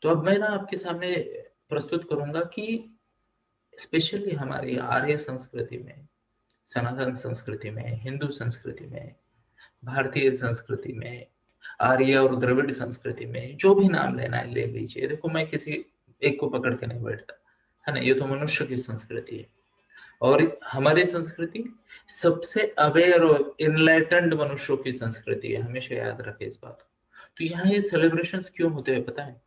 तो अब मैं ना आपके सामने प्रस्तुत करूंगा कि स्पेशली हमारी आर्य संस्कृति में, सनातन संस्कृति में, हिंदू संस्कृति में, भारतीय संस्कृति में, आर्य और द्रविड़ संस्कृति में, जो भी नाम लेना है ले लीजिए। देखो, मैं किसी एक को पकड़ के नहीं बैठता, है ना। ये तो मनुष्य की संस्कृति है, और हमारी संस्कृति सबसे अवेयर और इनलाइटेंड मनुष्यों की संस्कृति है, हमेशा याद रखें इस बात को। तो यहाँ ये सेलिब्रेशंस क्यों होते हैं पता है?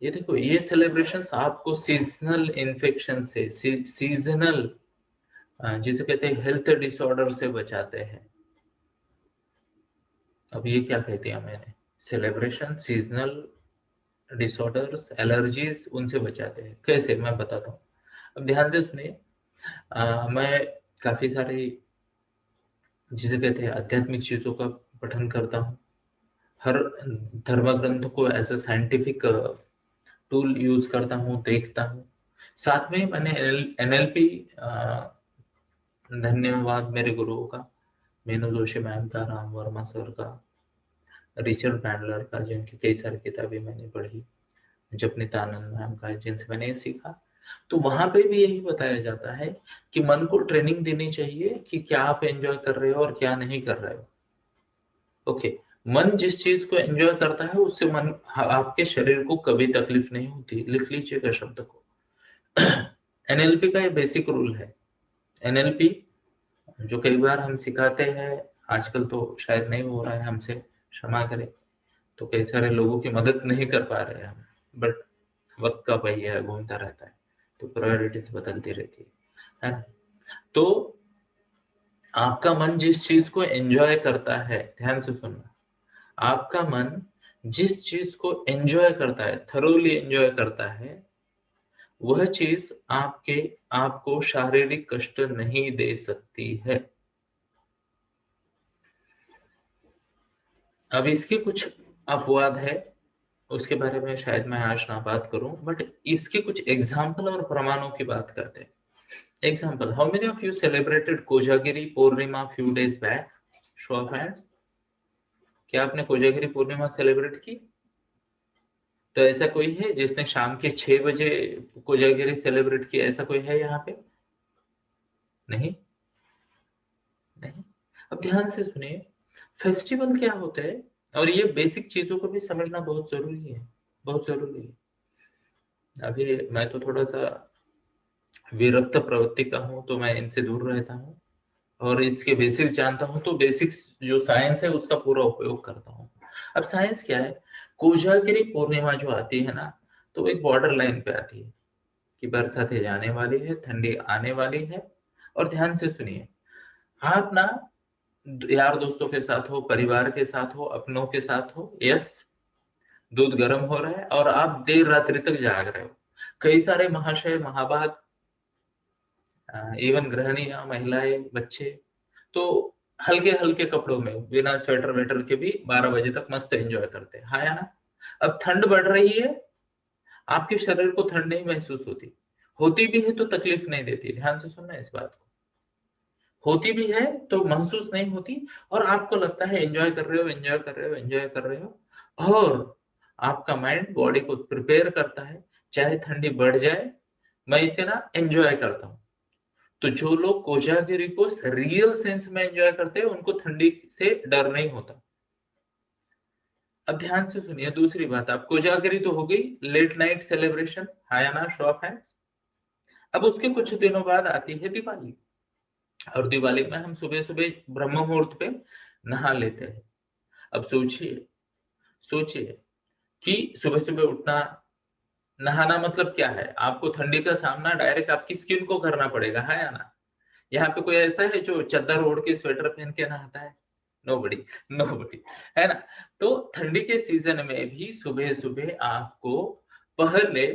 ये देखो, ये सेलिब्रेशंस आपको सीजनल इन्फेक्शन से, सीजनल, जिसे कहते हैं हेल्थ डिसऑर्डर से बचाते हैं। अब ये क्या कहते हैं मैंने, सेलिब्रेशन सीजनल डिसऑर्डर्स, एलर्जीज, उनसे बचाते हैं। कैसे, मैं बताता हूँ। अब ध्यान से सुनिए। मैं काफी सारे, जिसे कहते हैं आध्यात्मिक चीजों का पठन करता हूँ। हर धर्म ग्रंथ को as a scientific tool use करता हूँ, देखता हूँ। साथ में मैंने एनएलपी, धन्यवाद मेरे गुरुओं का, मीनू जोशी मैम का, राम वर्मा सर का, रिचर्ड बैंडलर का, जिनकी कई सारी किताबें मैंने पढ़ी, जपनीत आनंद मैम का, जिनसे मैंने ये सीखा। तो वहां पे भी यही बताया जाता है कि मन को ट्रेनिंग देनी चाहिए कि क्या आप एंजॉय कर रहे हो और क्या नहीं कर रहे हो। ओके, मन जिस चीज को एंजॉय करता है उससे मन, आपके शरीर को कभी तकलीफ नहीं होती। लिख लीजिएगा शब्द को। एनएलपी का ये बेसिक रूल है। एनएलपी जो कई बार हम सिखाते हैं, आजकल तो शायद नहीं हो रहा है हमसे, क्षमा करें। तो कई सारे लोगों की मदद नहीं कर पा रहे हैं हम, बट वक्त का पहिया है, घूमता रहता है, तो प्रायोरिटीज बदलती रहती है ना। तो आपका मन जिस चीज को एंजॉय करता है, ध्यान से सुनना, आपका मन जिस चीज को एंजॉय करता है, थरोली एंजॉय करता है, वह चीज आपको शारीरिक कष्ट नहीं दे सकती है। अब इसके कुछ अपवाद है, उसके बारे में शायद मैं आज ना बात करूं, बट इसके कुछ एग्जाम्पल और प्रमाणों की बात करते हैं। Example, how many of you celebrated Kojagiri Purnima few days back? Show of hands. क्या आपने कोजागिरी पूर्णिमा सेलिब्रेट की? तो ऐसा कोई है जिसने शाम के 6 बजे कोजागिरी सेलिब्रेट किया? ऐसा कोई है यहाँ पे? नहीं, नहीं। अब ध्यान से सुनिए, फेस्टिवल क्या होता है, और ये बेसिक चीजों को भी समझना बहुत जरूरी है, बहुत जरूरी है। अभी मैं तो थोड़ा सा विरक्त प्रवृत्ति का हूँ, तो मैं इनसे दूर रहता हूँ, और इसके बेसिक्स जानता हूँ, तो बेसिक्स जो साइंस है उसका पूरा उपयोग करता हूँ। अब साइंस क्या है, कोजागिरी पूर्णिमा जो आती है ना, तो एक बॉर्डर लाइन पे आती है कि बरसातें जाने वाली है, ठंडी आने वाली है। और ध्यान से सुनिए, आप ना यार दोस्तों के साथ हो, परिवार के साथ हो, अपनों के साथ हो, यस, दूध गर्म हो रहा है और आप देर रात्रि तक जाग रहे हो। कई सारे महाशय महाभाग, इवन गृहिणियां, महिलाएं, बच्चे, तो हल्के हल्के कपड़ों में बिना स्वेटर वेटर के भी 12 बजे तक मस्त एंजॉय करते हैं, हाँ या ना। अब ठंड बढ़ रही है, आपके शरीर को ठंड नहीं महसूस होती, होती भी है तो तकलीफ नहीं देती। ध्यान से सुनना इस बात को, होती भी है तो महसूस नहीं होती, और आपको लगता है एंजॉय कर रहे हो, एंजॉय कर रहे हो, एंजॉय कर रहे हो। और आपका माइंड बॉडी को प्रिपेयर करता है, चाहे ठंडी बढ़ जाए, मैं इसे ना एंजॉय करता हूँ। तो जो लोग कोजागिरी को रियल सेंस में एंजॉय करते हैं, उनको ठंडी से डर नहीं होता। अब ध्यान से सुनिए दूसरी बात, आप कोजागिरी तो हो गई, लेट नाइट सेलिब्रेशन, हाँ या ना, शो ऑफ हैंड्स। अब उसके कुछ दिनों बाद आती है दिवाली, और दिवाली में हम सुबह सुबह ब्रह्म मुहूर्त पे नहा लेते हैं। अब सोचिए, सोचिए कि सुबह सुबह उठना, नहाना मतलब क्या है, आपको ठंडी का सामना डायरेक्ट आपकी स्किन को करना पड़ेगा, हाँ या ना। यहाँ पे कोई ऐसा है जो चादर ओढ़ के स्वेटर पहन के नहाता है? नोबडी, नोबडी, है ना। तो ठंडी के सीजन में भी सुबह सुबह आपको पहले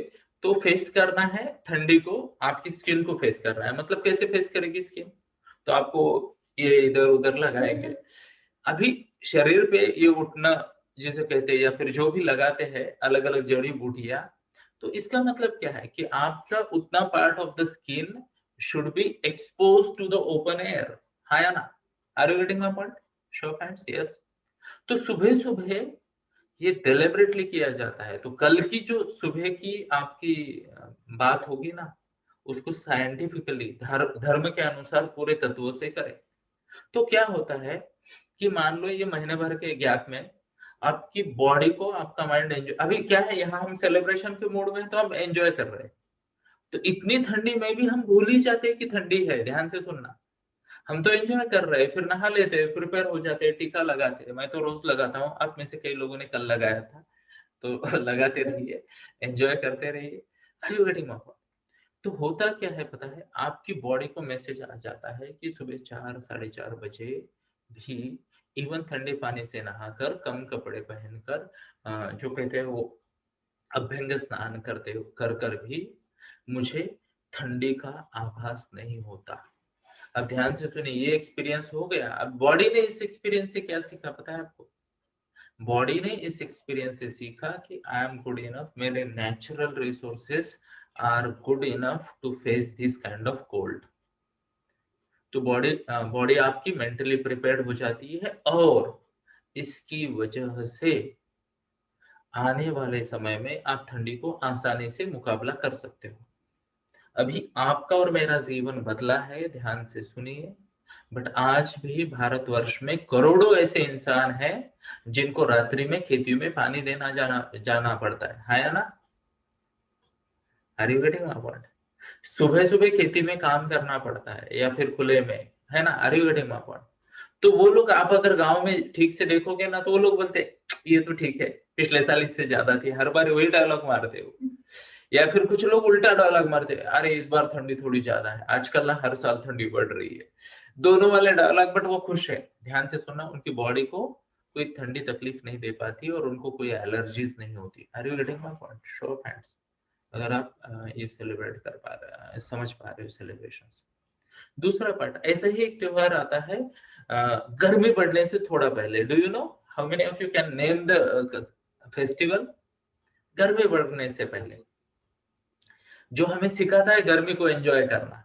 तो फेस करना है ठंडी को, आपकी स्किन को फेस करना है। मतलब कैसे फेस करेगी स्किन, तो आपको ये इधर उधर लगाएंगे। अभी शरीर पे ये उठना जिसे कहते हैं, या फिर जो भी लगाते हैं अलग अलग जड़ी बूटियां, तो इसका मतलब क्या है कि आपका उतना part of the skin should be expose to the open air, हाँ या ना। Are you getting my point? Show of hands, yes. तो सुबह सुबह ये डेलिबरेटली किया जाता है। तो कल की जो सुबह की आपकी बात होगी ना, उसको साइंटिफिकली धर्म के अनुसार पूरे तत्वों से करें। तो क्या होता है कि मान लो ये महीने भर के गैप में आपकी बॉडी को आपका माइंड एंजॉय, अभी क्या है यहाँ हम सेलिब्रेशन के मूड में हैं, तो हम एंजॉय कर रहे हैं। तो इतनी ठंडी में भी हम भूल ही जाते हैं कि ठंडी है। ध्यान से सुनना, हम तो एंजॉय कर रहे हैं, फिर नहा लेते हैं, प्रिपेयर हो जाते हैं, टीका लगाते हैं। मैं तो रोज लगाता हूँ, आप में से कई लोगों ने कल लगाया था, तो लगाते रहिए, एंजॉय करते रहिए। Are you getting my point? तो होता क्या है पता है, आपकी बॉडी को मैसेज आ जाता है कि सुबह 4 साढ़े 4 बजे भी इवन ठंडे पानी से नहाकर, कम कपड़े पहनकर, जो कहते हैं वो अभ्यंग स्नान करते कर कर भी मुझे ठंडी का आभास नहीं होता। अब ध्यान से सुनिए, ये एक्सपीरियंस हो गया। अब बॉडी ने इस एक्सपीरियंस से क्या सीखा पता है आपको? बॉडी ने इस एक्सपीरियंस से सीखा कि आई एम गुड इनफ, मेरे natural resources are good enough to face this kind of cold. तो बॉडी आपकी मेंटली प्रिपेयर्ड हो जाती है, और इसकी वजह से आने वाले समय में आप ठंडी को आसानी से मुकाबला कर सकते हो। अभी आपका और मेरा जीवन बदला है, ध्यान से सुनिए, बट आज भी भारतवर्ष में करोड़ों ऐसे इंसान हैं जिनको रात्रि में खेती में पानी देना जाना पड़ता है या ना? Are you getting my point? सुबह सुबह खेती में काम करना पड़ता है, या फिर खुले में, है ना? Are you getting my point? तो वो लोग, आप अगर गांव में ठीक से देखोगे ना, तो वो लोग बोलते ये तो ठीक है, पिछले साल इससे ज्यादा थी, हर बार वही डायलॉग मारते हो। या फिर कुछ लोग उल्टा डायलॉग मारते हैं, अरे इस बार ठंडी थोड़ी ज्यादा है, आजकल ना हर साल ठंडी बढ़ रही है। दोनों वाले डायलॉग, बट वो खुश है। ध्यान से सुनना, उनकी बॉडी को कोई ठंडी तकलीफ नहीं दे पाती और उनको कोई एलर्जीज नहीं होती। Are you getting my point? Show of hands अगर आप ये सेलिब्रेट कर पा रहे हैं, समझ पा रहे हो सेलिब्रेशंस। दूसरा पार्ट, ऐसा ही एक त्योहार आता है गर्मी बढ़ने से थोड़ा पहले। Do you know how many of you can name the festival गर्मी बढ़ने से पहले, जो हमें सिखाता है गर्मी को एंजॉय करना,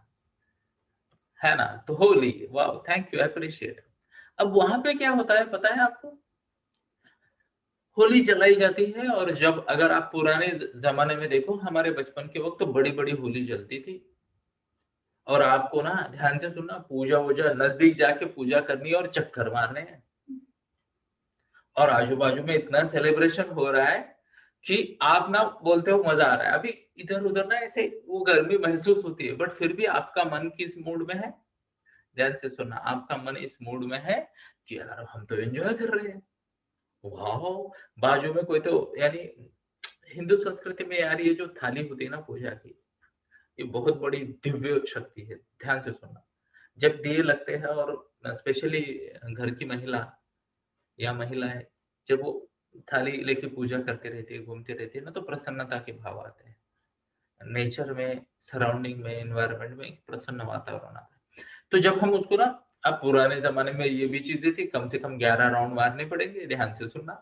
है ना? तो Holi, wow, thank you, appreciate. अब वहां पे क्या होता है पता है आपको? होली जलाई जाती है, और जब अगर आप पुराने जमाने में देखो, हमारे बचपन के वक्त तो बड़ी बड़ी होली जलती थी, और आपको ना ध्यान से सुनना, पूजा वूजा नजदीक जाके पूजा करनी है और चक्कर मारने हैं, और आजू बाजू में इतना सेलिब्रेशन हो रहा है कि आप ना बोलते हो मजा आ रहा है। अभी इधर उधर ना ऐसे वो गर्मी महसूस होती है, बट फिर भी आपका मन किस मूड में है? ध्यान से सुनना, आपका मन इस मूड में है कि यार हम तो एंजॉय कर रहे हैं। वाह, बाजू में कोई तो, यानी हिंदू संस्कृति में यार ये जो थाली होती है ना पूजा की, ये बहुत बड़ी दिव्य शक्ति है। ध्यान से सुनना, जब दिए लगते हैं, और स्पेशली घर की महिला या महिलाएं जब वो थाली लेके पूजा करते रहती है, घूमते रहती है ना, तो प्रसन्नता के भाव आते हैं। नेचर में, सराउंडिंग में, एनवायरनमेंट में एक प्रसन्न वातावरण आता है। तो जब हम उसको ना, अब पुराने जमाने में ये भी चीजें थी, कम से कम 11 राउंड मारने पड़ेंगे। ध्यान से सुनना,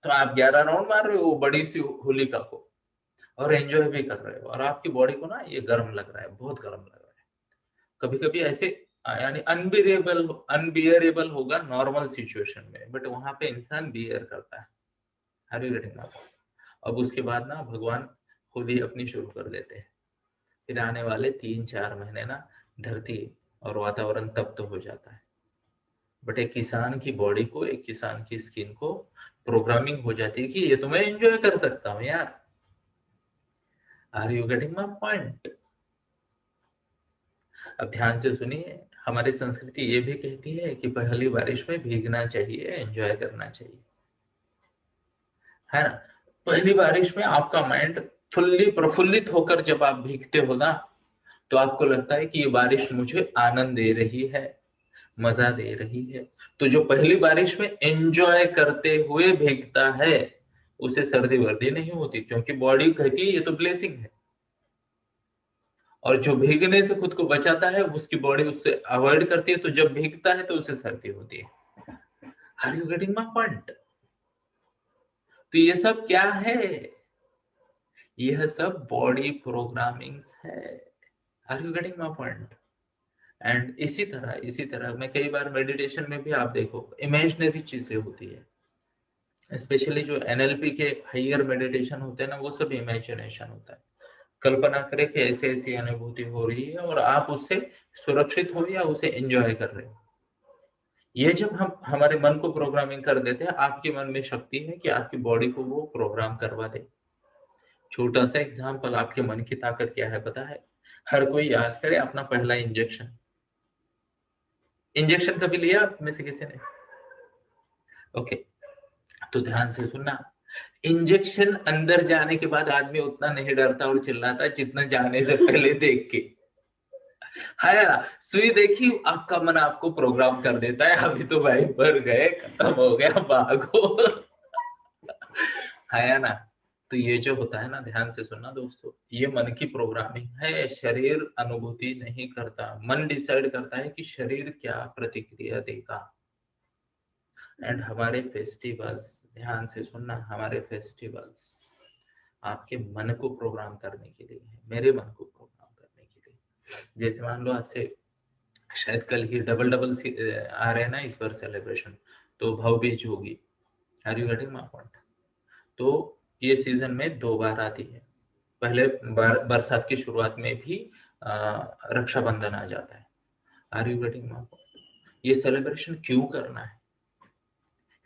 तो आप 11 राउंड मार रहे हो बड़ी सी होलिका को, और एंजॉय भी कर रहे हो, और आपकी बॉडी को ना ये गर्म लग रहा है, बहुत गर्म लग रहा है। कभी कभी ऐसे यानी अनबियरेबल होगा नॉर्मल सिचुएशन में, बट वहां पे इंसान बियर करता है। हर यू गेटिंग? अब उसके बाद ना भगवान होली अपनी शुरू कर देते हैं। फिर आने वाले 3-4 महीने ना धरती और वातावरण तप्त हो जाता है, बट एक किसान की बॉडी को, एक किसान की स्किन को प्रोग्रामिंग हो जाती है कि ये तो मैं एंजॉय कर सकता हूँ यार। Are you getting my point? अब ध्यान से सुनिए, हमारी संस्कृति ये भी कहती है कि पहली बारिश में भीगना चाहिए, एंजॉय करना चाहिए, है ना? पहली बारिश में आपका माइंड फुल्ली प्रफुल्लित होकर जब आप भीगते हो ना, तो आपको लगता है कि ये बारिश मुझे आनंद दे रही है, मजा दे रही है। तो जो पहली बारिश में एंजॉय करते हुए भीगता है, उसे सर्दी वर्दी नहीं होती, क्योंकि बॉडी कहती है ये तो ब्लेसिंग है। और जो भीगने से खुद को बचाता है, उसकी बॉडी उससे अवॉइड करती है, तो जब भीगता है तो उसे सर्दी होती है। Are you getting my point? तो ये सब क्या है? यह सब बॉडी प्रोग्रामिंग है। Are you getting my point? And इसी तरह मैं कई बार मेडिटेशन में भी आप देखो, इमेजिनरी चीजें होती है। स्पेशली जो एनएलपी के हायर मेडिटेशन होते हैं ना, वो सब इमेजिनेशन होता है। कल्पना करें कि ऐसे ऐसी अनुभूति हो रही है और आप उससे सुरक्षित हो या उसे एंजॉय कर रहे हो। ये जब हम हमारे मन को प्रोग्रामिंग कर देते हैं, आपके मन में शक्ति है कि आपकी बॉडी को वो प्रोग्राम करवा दे। छोटा सा एग्जांपल, आपके मन की ताकत क्या है पता है? हर कोई याद करे अपना पहला इंजेक्शन। इंजेक्शन कभी लिया आप में से किसी ने? ओके, तो ध्यान से सुनना। इंजेक्शन अंदर जाने के बाद आदमी उतना नहीं डरता और चिल्लाता जितना जाने से पहले देख के। है ना? सुई देखी, आपका मन आपको प्रोग्राम कर देता है, अभी तो भाई भर गए, खत्म हो गया, भागो। है ना? तो ये जो होता है ना, ध्यान से सुनना दोस्तों, ये मन की प्रोग्रामिंग है। शरीर अनुभूति नहीं करता, मन डिसाइड करता है कि शरीर क्या प्रतिक्रिया देगा। एंड हमारे फेस्टिवल्स, ध्यान से सुनना, हमारे फेस्टिवल्स आपके मन को प्रोग्राम करने के लिए है, मेरे मन को प्रोग्राम करने के लिए। जैसे मान लो आज से शायद कल ही डबल डबल आ रहे हैं ना इस बार सेलिब्रेशन, तो भावबीज होगी। Are you getting my point? तो ये सीजन में 2 बार आती है। पहले बरसात की शुरुआत में भी रक्षाबंधन आ जाता है। Are you getting my point? ये सेलिब्रेशन क्यों करना है?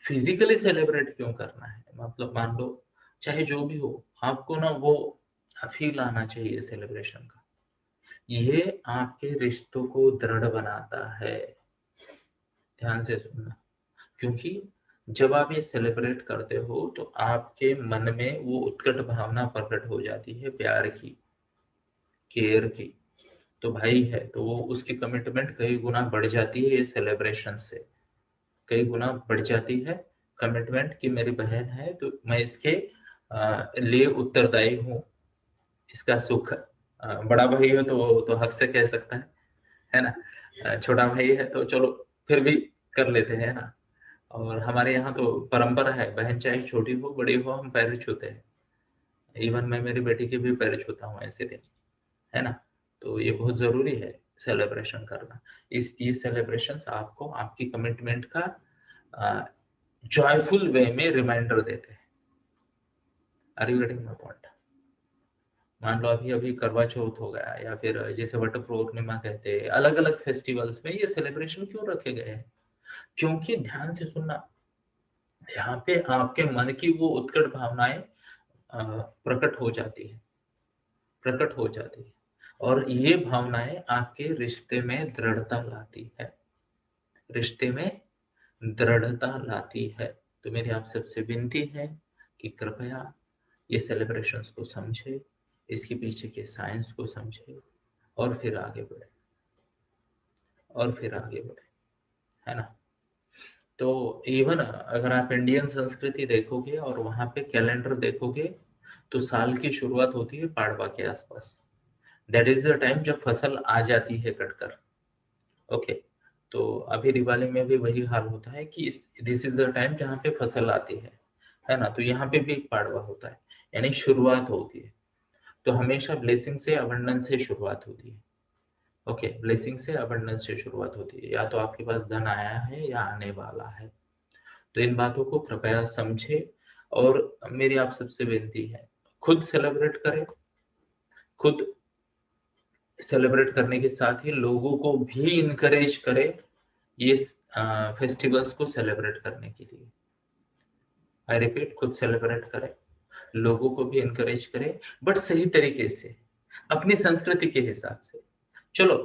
फिजिकली सेलिब्रेट क्यों करना है? मतलब मान लो चाहे जो भी हो, आपको ना वो फील आना चाहिए सेलिब्रेशन का। ये आपके रिश्तों को दृढ़ बनाता है। ध्यान से सुनना, क्योंकि जब आप ये सेलिब्रेट करते हो तो आपके मन में वो उत्कट भावना प्रकट हो जाती है, प्यार की, केयर की। तो भाई है तो वो उसकी कमिटमेंट कई गुना बढ़ जाती है ये सेलिब्रेशन से, कई गुना बढ़ जाती है कमिटमेंट कि मेरी बहन है तो मैं इसके लिए उत्तरदायी हूँ, इसका सुख। बड़ा भाई हो तो वो तो हक से कह सकता है ना? छोटा भाई है तो चलो फिर भी कर लेते हैं ना। और हमारे यहाँ तो परंपरा है, बहन चाहे छोटी हो बड़ी हो हम पैर छूते हैं। इवन मैं मेरी बेटी के भी पैर छूता हूँ ऐसे दिन, है ना? तो ये बहुत जरूरी है सेलिब्रेशन करना। इस ये सेलिब्रेशन आपको आपकी कमिटमेंट का जॉयफुल वे में रिमाइंडर देते हैं। Are you getting my point? मान लो अभी अभी करवा चौथ हो गया, या फिर जैसे वट पूर्णिमा कहते हैं, अलग अलग फेस्टिवल्स में ये सेलिब्रेशन क्यों रखे गए हैं? क्योंकि ध्यान से सुनना, यहाँ पे आपके मन की वो उत्कट भावनाएं प्रकट हो जाती है, प्रकट हो जाती है। और ये भावनाएं आपके रिश्ते में दृढ़ता लाती है, रिश्ते में दृढ़ता लाती है। तो मेरी आप सबसे विनती है कि कृपया ये सेलिब्रेशंस को समझे, इसके पीछे के साइंस को समझे और फिर आगे बढ़े, और फिर आगे बढ़े, है ना? तो इवन अगर आप इंडियन संस्कृति देखोगे और वहां पे कैलेंडर देखोगे, तो साल की शुरुआत होती है पाड़वा के आसपास। दैट इज द टाइम जब फसल आ जाती है कटकर। ओके, तो अभी दिवाली में भी वही हाल होता है कि दिस इज द टाइम जहाँ पे फसल आती है ना? तो यहाँ पे भी एक पाड़वा होता है, यानी शुरुआत होती है। तो हमेशा ब्लेसिंग से, अबंडेंस से शुरुआत होती है। ओके, ब्लेसिंग से, अबंडेंस से शुरुआत होती है। या तो आपके पास धन आया है या आने वाला है। तो इन बातों को कृपया समझे। और मेरी आप सबसे विनती है, खुद सेलिब्रेट करें, खुद सेलिब्रेट करने के साथ ही लोगों को भी इनकरेज करें ये फेस्टिवल्स को सेलिब्रेट करने के लिए। आई रिपीट, खुद सेलिब्रेट करें, लोगों को भी इनकरेज करें, बट सही तरीके से, अपनी संस्कृति के हिसाब से। चलो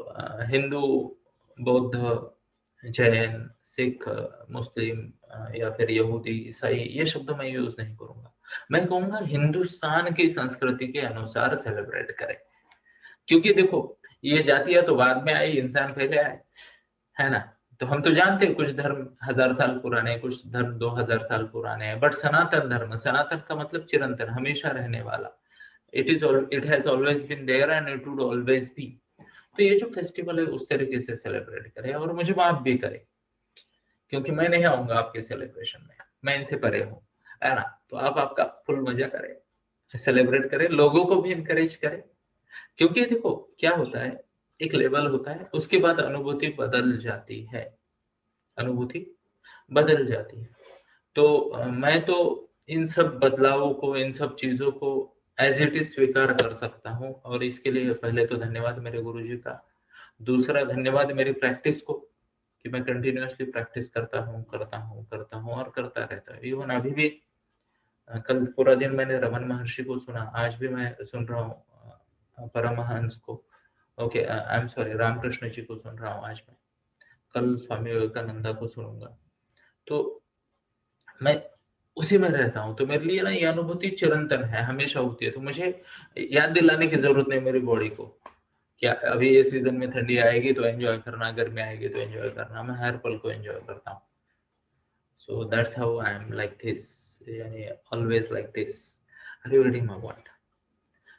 हिंदू, बौद्ध, जैन, सिख, मुस्लिम या फिर यहूदी, ईसाई, ये शब्द मैं यूज नहीं करूंगा। मैं कहूंगा हिंदुस्तान की संस्कृति के अनुसार सेलिब्रेट करें। क्योंकि देखो, ये जातियां तो बाद में आई, इंसान पहले आए, है ना? तो हम तो जानते हैं कुछ धर्म 1000 साल पुराने हैं, कुछ धर्म 2000 साल पुराने हैं, बट सनातन धर्म, सनातन का मतलब चिरंतन, हमेशा रहने वाला। It has always been there and it would always be. तो ये जो फेस्टिवल है उस तरीके से सेलिब्रेट करें और मुझे माफ भी करें, क्योंकि मैं नहीं आऊंगा आपके सेलिब्रेशन में, मैं इनसे परे हूँ, है ना? तो आप आपका फुल मजा करें, सेलिब्रेट करें, लोगों को भी इनकरेज करें। क्योंकि देखो क्या होता है, एक लेवल होता है, उसके बाद अनुभूति बदल जाती है, अनुभूति बदल जाती है। तो मैं तो इन सब बदलावों को, इन सब चीजों को एज इट इज स्वीकार कर सकता हूँ, और इसके लिए पहले तो धन्यवाद मेरे गुरुजी का। दूसरा धन्यवाद मेरी प्रैक्टिस को, कि मैं कंटिन्यूअसली प्रैक्टिस करता हूँ और करता रहता हूँ। इवन अभी भी कल पूरा दिन मैंने रमन महर्षि को सुना, आज भी मैं सुन रहा हूँ परमहंस को, okay I am sorry Ramakrishna ji को सुन रहा हूँ आज मैं, कल स्वामी विवेकानंदा को सुनूंगा। तो मैं उसी में रहता हूँ, तो मेरे लिए ना ये अनुभूति चिरंतन है, हमेशा होती है। तो मुझे याद दिलाने की जरूरत नहीं मेरी बॉडी को, क्या अभी ये सीजन में ठंडी आएगी तो एंजॉय करना, गर्मी आएगी तो एंजॉय करना, मैं हर पल को एंजॉय करता हूँ। So that's how I am like this, यानी always like this. Are you getting my point?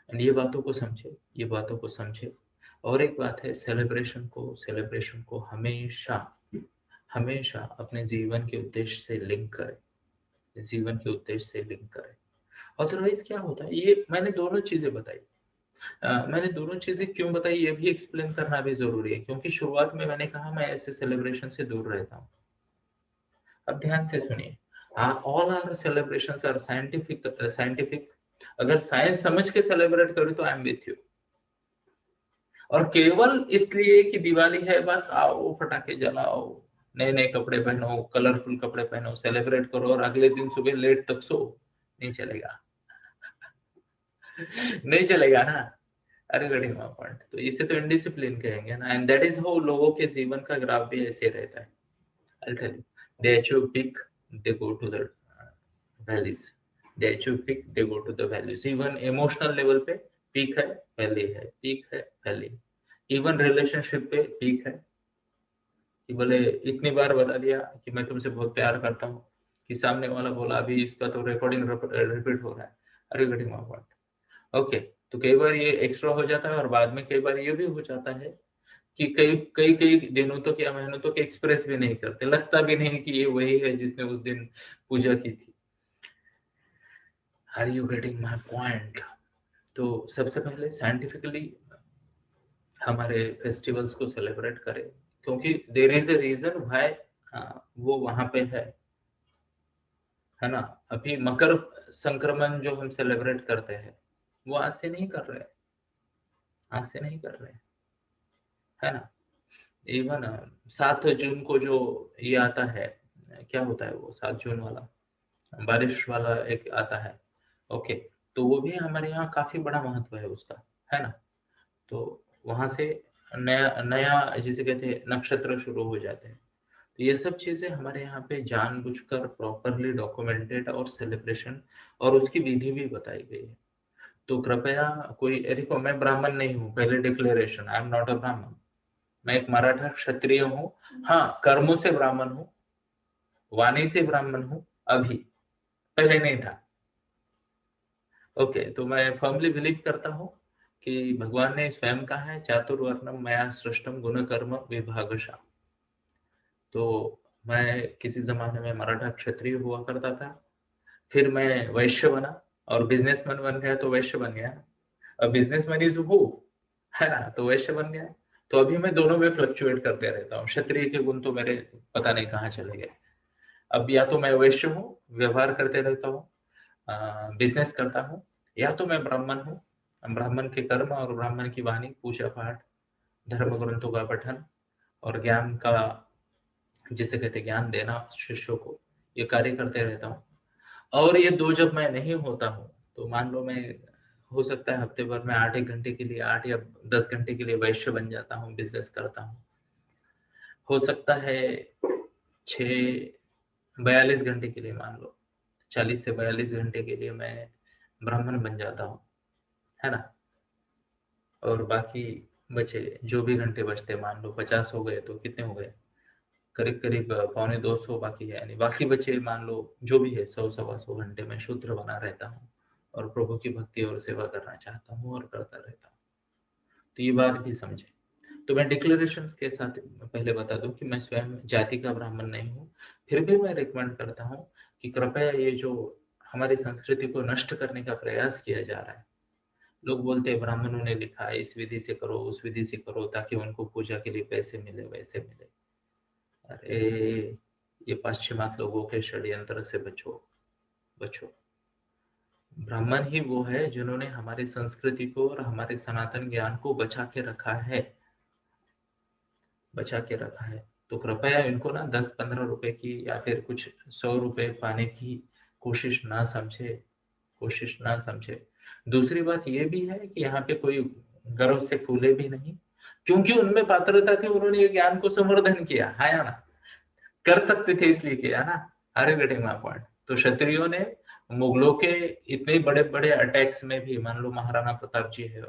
And ये बातों को समझे, ये बातों को समझे। और एक बात है, सेलिब्रेशन को हमेशा हमेशा अपने जीवन के उद्देश्य से लिंक करें, जीवन के उद्देश्य से लिंक करें। अदरवाइज क्या होता है, ये मैंने दोनों चीजें बताई, मैंने दोनों चीजें क्यों बताई ये भी एक्सप्लेन करना भी जरूरी है, क्योंकि शुरुआत में मैंने कहा मैं ऐसे सेलिब्रेशन से दूर रहता हूँ। अब ध्यान से सुनिए, all our celebrations are scientific. अगर साइंस समझ के सेलिब्रेट करो तो आई एम विथ यू, और केवल इसलिए कि दिवाली है बस आओ फटाके जलाओ, नए नए कपड़े पहनो, कलरफुल कपड़े पहनो, सेलिब्रेट करो और अगले दिन सुबह लेट तक सो, नहीं चलेगा। नहीं चलेगा ना। अरे गेटिंग माय पॉइंट? तो इसे तो इनडिसिप्लिन कहेंगे ना, एंड दैट इज हाउ लोगों के जीवन का ग्राफ भी ऐसे रहता है। I tell you, they achieve peak, they go to the valleys, they achieve peak, they go to the values. Even emotional level पे पीक है, वैली है, पीक है, वैली। इवन रिलेशनशिप पे पीक है, कि बोले इतनी बार बता दिया कि मैं तुमसे बहुत प्यार करता हूँ, कि सामने वाला बोला अभी इसका तो रिकॉर्डिंग रिपीट हो रहा है। अरे गेटिंग माय पॉइंट? ओके। तो कई बार ये एक्स्ट्रा हो जाता है, और बाद में कई बार ये भी हो जाता है कि कई कई कई दिनों तक या महीनों तक एक्सप्रेस भी नहीं करते, लगता भी नहीं कि ये वही है जिसने उस दिन पूजा की थी। Are you getting my point? तो सबसे पहले साइंटिफिकली हमारे फेस्टिवल्स को सेलिब्रेट करें, क्योंकि there is a reason why वो वहां पे है ना। अभी मकर संक्रमण जो हम सेलिब्रेट करते हैं, वो आज से नहीं कर रहे, आज से नहीं कर रहे, है ना। इवन 7 जून को जो ये आता है, क्या होता है वो 7 जून वाला, बारिश वाला एक आता है, ओके। तो वो भी हमारे यहाँ काफी बड़ा महत्व है उसका, है ना। तो वहां से नया नया जिसे कहते हैं नक्षत्र शुरू हो जाते हैं। तो ये सब चीजें हमारे यहाँ पे जानबूझकर प्रॉपरली डॉक्यूमेंटेड और सेलिब्रेशन और उसकी विधि भी बताई गई है। तो कृपया कोई, देखो मैं ब्राह्मण नहीं हूँ, पहले declaration, I am not a ब्राह्मण। मैं एक मराठा क्षत्रिय हूँ, हाँ कर्मों से ब्राह्मण हूँ, वाणी से ब्राह्मण हूँ अभी, पहले नहीं था। ओके, तो मैं फर्मली बिलीव करता हूँ कि भगवान ने स्वयं कहा है चातुर्वर्णम मया सृष्टम गुण कर्म विभागशः। तो मैं किसी जमाने में मराठा क्षत्रिय हुआ करता था, फिर मैं वैश्य बना, और बिजनेसमैन बन गया तो वैश्य बन गया। अब बिजनेसमैन इज हु, है ना, तो वैश्य बन गया। तो अभी मैं दोनों में फ्लक्चुएट करते रहता हूँ, क्षत्रिय के गुण तो मेरे पता नहीं कहाँ चले गए। अब या तो मैं वैश्य हूँ, व्यवहार करते रहता हूँ, बिजनेस करता हूँ, या तो मैं ब्राह्मण हूँ, ब्राह्मण के कर्म और ब्राह्मण की वाणी, पूजा पाठ, धर्म ग्रंथों का पठन और ज्ञान का, जिसे कहते ज्ञान देना शिष्यों को, ये कार्य करते रहता हूँ। और ये दो जब मैं नहीं होता हूँ, तो मान लो मैं, हो सकता है हफ्ते भर में 8 1 घंटे के लिए, 8 या 10 घंटे के लिए वैश्य बन जाता हूँ, बिजनेस करता हूँ। हो सकता है 6 42 घंटे के लिए, मान लो 40 से 42 घंटे के लिए मैं ब्राह्मण बन जाता हूँ, है ना। और बाकी बचे जो भी घंटे बचते, मान लो 50 हो गए, तो कितने हो गए, करीब करीब 125 बाकी है, यानी बाकी बचे मान लो जो भी है 100 125 घंटे में शूद्र बना रहता हूँ, और प्रभु की भक्ति और सेवा करना चाहता हूँ और करता रहता हूँ। तो ये बात भी समझे। तो मैं डिक्लेरेशन के साथ पहले बता दूं कि मैं स्वयं जाति का ब्राह्मण नहीं हूँ, फिर भी मैं रिकमेंड करता हूँ कि कृपया ये जो हमारी संस्कृति को नष्ट करने का प्रयास किया जा रहा है, लोग बोलते हैं ब्राह्मणों ने लिखा है इस विधि से करो, उस विधि से करो, ताकि उनको पूजा के लिए पैसे मिले, वैसे मिले। अरे ये पाश्चिमात्य लोगों के षड्यंत्र से बचो, बचो। ब्राह्मण ही वो है जिन्होंने हमारी संस्कृति को और हमारे सनातन ज्ञान को बचा के रखा है, बचा के रखा है। तो कृपया इनको ना 10-15 रुपए की या फिर कुछ 100 रुपए पाने की कोशिश ना समझे, कोशिश ना समझे। दूसरी बात ये भी है कि यहाँ पे कोई गर्व से फूले भी नहीं, क्योंकि उनमें पात्रता थी, उन्होंने ये ज्ञान को संवर्धन किया है या ना, कर सकते थे इसलिए किया ना। Are you getting my point? तो क्षत्रियों ने मुगलों के इतने बड़े बड़े अटैक्स में भी, मान लो महाराणा प्रताप जी है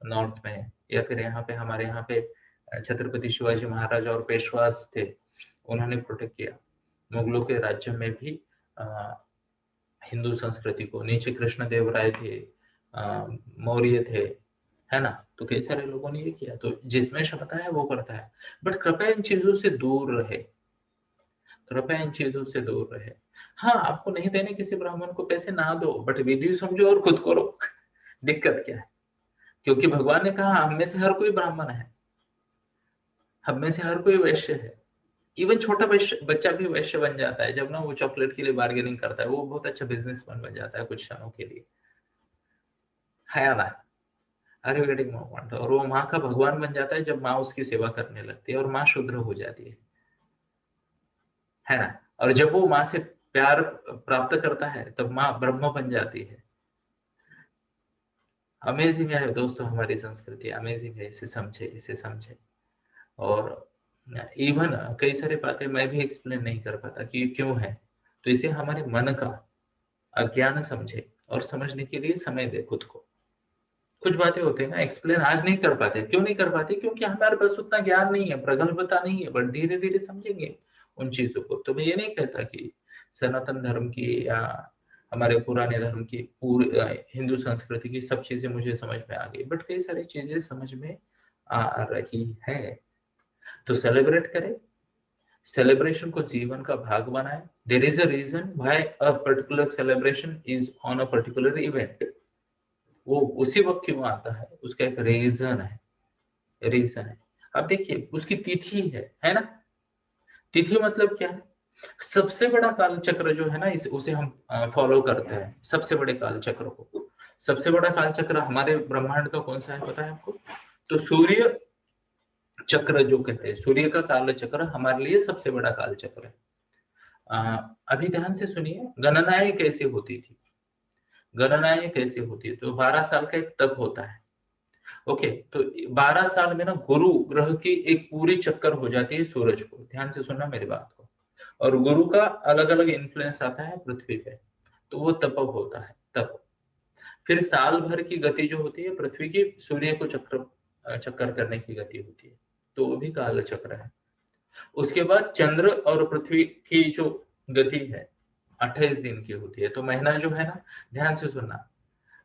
नॉर्थ में, या फिर यहाँ पे हमारे यहाँ पे छत्रपति शिवाजी महाराज और पेशवास थे, उन्होंने प्रोटेक्ट किया। मुगलों के राज्य में भी हिंदू संस्कृति को, नीचे कृष्ण देव राय थे, मौर्य थे, है ना, तो कई सारे लोगों ने ये किया। तो जिसमें क्षमता है वो करता है, बट कृपया इन चीजों से दूर रहे, कृपया इन चीजों से दूर रहे। हाँ, आपको नहीं देने किसी ब्राह्मण को पैसे ना दो, बट विधि समझो और खुद करो। दिक्कत क्या है? क्योंकि भगवान ने कहा हम में से हर कोई ब्राह्मण है, हम में से हर कोई वैश्य है। इवन छोटा बच्चा भी वैश्य बन जाता है जब ना वो चॉकलेट के लिए बार्गेनिंग करता है, वो बहुत अच्छा बिजनेसमैन बन जाता है कुछ क्षणों के लिए, है ना। अरे वेटिंग पॉइंट। और वो माँ का भगवान बन जाता है जब माँ उसकी सेवा करने लगती है और माँ शूद्र हो जाती है ना। और जब वो माँ से प्यार प्राप्त करता है तब माँ ब्रह्म बन जाती है। अमेजिंग है दोस्तों, हमारी संस्कृति अमेजिंग है, इसे समझे, इसे समझे। और इवन कई सारी बातें मैं भी एक्सप्लेन नहीं कर पाता कि ये क्यों है, तो इसे हमारे मन का अज्ञान समझे और समझने के लिए समय दे खुद को। कुछ बातें होती है ना, एक्सप्लेन आज नहीं कर पाते। क्यों नहीं कर पाते? क्योंकि हमारे पास उतना ज्ञान नहीं है, प्रगल्भता नहीं है, बट धीरे धीरे समझेंगे उन चीजों को। तो मैं ये नहीं कहता कि सनातन धर्म की या हमारे पुराने धर्म की पूरी हिंदू संस्कृति की सब चीजें मुझे समझ में आ गई, बट कई सारी चीजें समझ में आ रही है। तो सेलिब्रेट करें, सेलिब्रेशन को जीवन का भाग बनाए। There is a reason why a particular celebration is on a particular event. वो उसी वक्त क्यों आता है, उसका एक रीजन है, रीजन है। अब देखिए उसकी तिथि है ना। तिथि मतलब क्या है? सबसे बड़ा काल चक्र जो है ना, उसे हम फॉलो करते हैं, सबसे बड़े काल चक्र को। सबसे बड़ा काल चक्र हमारे ब्रह्मांड का कौन सा है पता है आपको? तो सूर्य चक्र जो कहते हैं, सूर्य का काल चक्र हमारे लिए सबसे बड़ा काल चक्र है। अभी ध्यान से सुनिए, गणनाएं कैसे होती थी, गणनाएं कैसे होती है। तो 12 साल का एक तप होता है। ओके, तो 12 साल में ना गुरु ग्रह की एक पूरी चक्कर हो जाती है सूरज को। ध्यान से सुनना मेरी बात को। और गुरु का अलग अलग इन्फ्लुएंस आता है पृथ्वी पे, तो वो तप होता है, तप। फिर साल भर की गति जो होती है पृथ्वी की, सूर्य को चक्कर करने की गति होती है, तो वो भी काल चक्र है। उसके बाद चंद्र और पृथ्वी की जो गति है 28 दिन की होती है। तो महीना जो है ना, ध्यान से सुनना,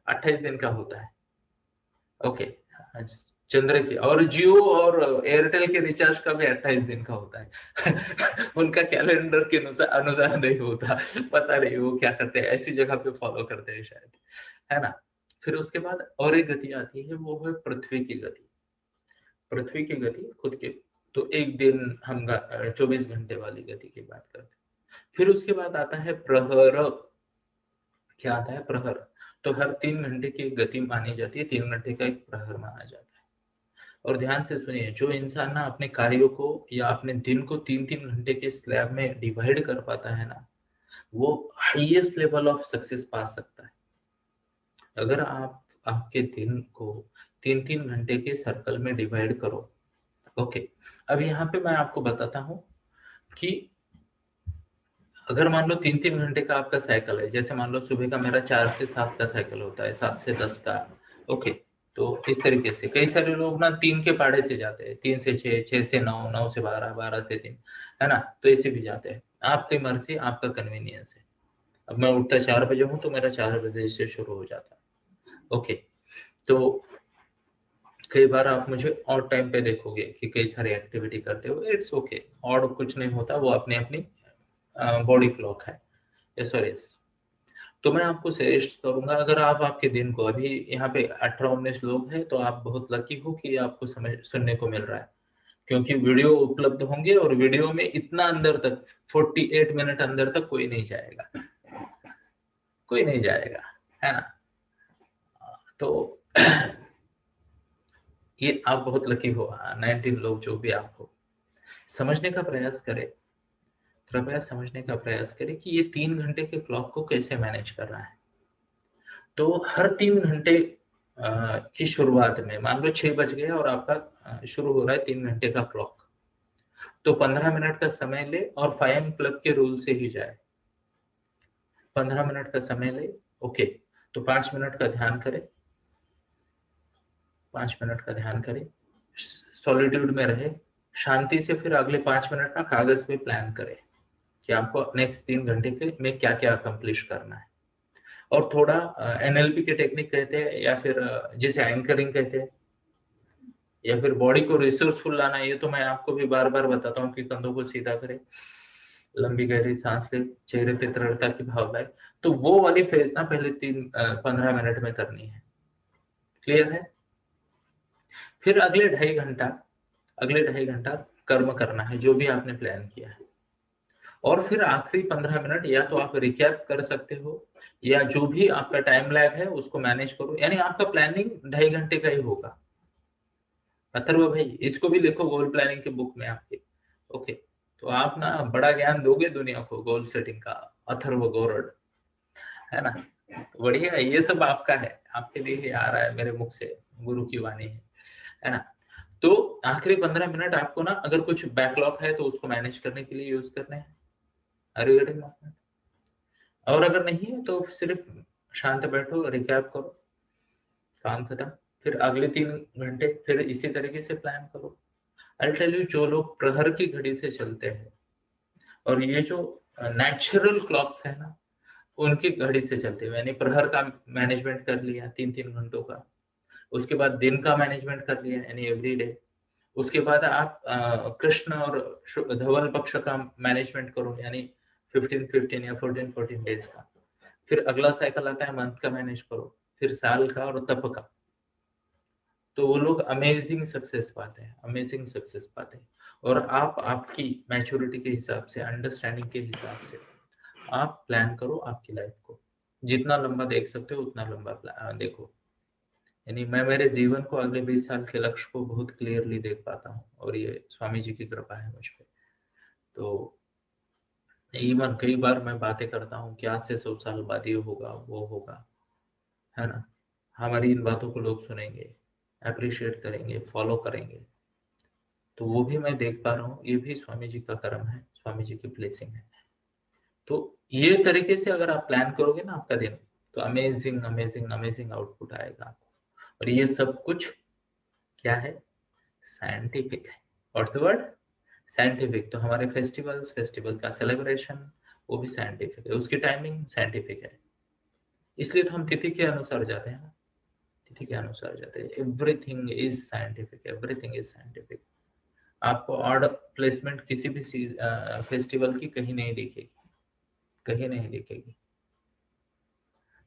28 दिन का होता है। ओके, चंद्र की। और जियो और एयरटेल के रिचार्ज का भी 28 दिन का होता है। उनका कैलेंडर के अनुसार नहीं होता, पता नहीं वो क्या करते हैं, ऐसी जगह पे फॉलो करते हैं शायद, है ना। फिर उसके बाद और एक गति आती है, वो है पृथ्वी की गति। पृथ्वी की गति खुद के, तो एक दिन हम 24 घंटे वाली गति की बात करते हैं। फिर उसके बाद आता है प्रहर। क्या आता है? प्रहर। तो हर 3 घंटे की गति मानी जाती है, 3 घंटे का एक प्रहर माना जाता है। और ध्यान से सुनिए, जो इंसान ना अपने कार्यों को या अपने दिन को 3-3 घंटे के स्लैब में डिवाइड कर पाता है ना, वो हाईएस्ट लेवल ऑफ सक्सेस पा सकता है। अगर आप आपके दिन को 3-3 घंटे के सर्कल में डिवाइड करो। ओके, अब यहाँ पे मैं आपको बताता हूँ कि अगर मान लो 3-3 घंटे का आपका साइकिल है, जैसे मान लो सुबह का मेरा 4 से 7 का साइकिल होता है, 7 से 10 का। ओके, तो इस तरीके से कई सारे लोग ना 3 के पाढ़े से जाते हैं, 3 से 6, 6 से 9, 9 से 12, 12 से 3, है ना। तो ऐसे भी जाते हैं, आपकी मर्जी, आपका कन्वीनियंस है। अब मैं उठता 4 बजे हूँ तो मेरा 4 बजे से शुरू हो जाता है। ओके, तो कई बार आप मुझे ऑड टाइम पे देखोगे कि कई सारी एक्टिविटी करते हो, इट्स ओके, ऑड कुछ नहीं होता, वो अपनी अपनी बॉडी क्लॉक है। यस और यस। तो मैं आपको सजेस्ट करूंगा, अगर आप आपके दिन को, अभी यहाँ पे 18-19 लोग हैं, तो आप बहुत लकी हो कि आपको समझ सुनने को मिल रहा है, क्योंकि वीडियो उपलब्ध होंगे और वीडियो में इतना अंदर तक 48 मिनट अंदर तक कोई नहीं जाएगा, कोई नहीं जाएगा, है ना। तो ये आप बहुत लकी हो, 19 लोग जो भी आप हो। समझने का प्रयास करें, कृपया समझने का प्रयास करें कि ये 3 घंटे के क्लॉक को कैसे मैनेज करना है। तो हर 3 घंटे की शुरुआत में मान लो 6 बज गए और आपका शुरू हो रहा है 3 घंटे का क्लॉक, तो 15 मिनट का समय ले और 5 क्लब के रूल से ही जाए। 15 मिनट का समय ले, ओके, तो 5 मिनट का ध्यान करें, 5 मिनट का ध्यान करें, सॉलिट्यूड में रहे, शांति से फिर अगले 5 मिनट ना कागज पे प्लान करें कि आपको नेक्स्ट 3 घंटे के में क्या क्या अकम्प्लिश करना है। और थोड़ा एनएलपी के टेक्निक कहते हैं या फिर जिसे एंकरिंग कहते हैं, या फिर बॉडी को रिसोर्सफुल लाना, ये तो मैं आपको भी बार बार बताता हूँ कि कंधों को सीधा करे, लंबी गहरी सांस ले, चेहरे पे दृढ़ता की भाव लाए। तो वो वाली फेज ना पहले 15 मिनट में करनी है। क्लियर है? फिर अगले 2.5 घंटा कर्म करना है जो भी आपने प्लान किया है। और फिर आखिरी 15 मिनट या तो आप रिकैप कर सकते हो या जो भी आपका टाइम लैग है उसको मैनेज करो, यानी आपका प्लानिंग 2.5 घंटे का ही होगा। अथर्व भाई इसको भी लिखो गोल प्लानिंग के बुक में आपके, ओके। तो आप ना बड़ा ज्ञान दोगे दुनिया को गोल सेटिंग का, अथर्व गोरड, है ना। तो बढ़िया, ये सब आपका है, आपके लिए ही आ रहा है मेरे मुख से, गुरु की वाणी है ना। तो आखिरी 15 मिनट आपको ना अगर कुछ बैकलॉग है तो उसको मैनेज करने के लिए यूज करने हैं। Are you getting? और अगर नहीं है तो सिर्फ शांत बैठो, रिकैप करो, काम खत्म। फिर अगले 3 घंटे फिर इसी तरीके से प्लान करो। आई टेल यू, जो लोग प्रहर की घड़ी से चलते हैं और ये जो नेचुरल क्लॉक्स है ना उनकी घड़ी से चलते हैं, यानी प्रहर का मैनेजमेंट कर लिया 3-3 घंटों का, उसके बाद दिन का मैनेजमेंट कर लिया यानी एवरी डे, उसके बाद आप कृष्ण और धवल पक्ष का मैनेजमेंट करो यानी 15-15 या 14-14 डेज का। फिर अगला साइकिल आता है मंथ का, मैनेज करो, फिर साल का और तप का। तो वो लोग अमेजिंग सक्सेस पाते हैं, अमेजिंग सक्सेस पाते हैं। और आप आपकी मैच्योरिटी के हिसाब से, अंडरस्टैंडिंग के हिसाब से आप प्लान करो आपकी लाइफ को, जितना लंबा देख सकते हो उतना लंबा देखो। यानी मैं मेरे जीवन को अगले 20 साल के लक्ष्य को बहुत क्लियरली देख पाता हूँ और ये स्वामी जी की कृपा है मुझ पे। तो इवन कई बार मैं बातें करता हूँ कि आज से 100 साल बाद ये होगा वो होगा, है ना। हमारी इन बातों को लोग सुनेंगे, अप्रिशिएट करेंगे, फॉलो करेंगे, तो वो भी मैं देख पा रहा हूँ, ये भी स्वामी जी का कर्म है, स्वामी जी की ब्लेसिंग है। तो ये तरीके से अगर आप प्लान करोगे ना आपका दिन, तो अमेजिंग अमेजिंग अमेजिंग आउटपुट आएगा आपको। और ये सब कुछ क्या है? साइंटिफिक है। What's the word? साइंटिफिक। तो हमारे फेस्टिवल का सेलिब्रेशन वो भी साइंटिफिक है, उसकी टाइमिंग साइंटिफिक है। इसलिए तो हम तिथि के अनुसार जाते हैं ना, तिथि के अनुसार जाते हैं। Everything is scientific, everything is scientific. आपको ऑड प्लेसमेंट किसी भी फेस्टिवल की कहीं नहीं दिखेगी, कहीं नहीं दिखेगी।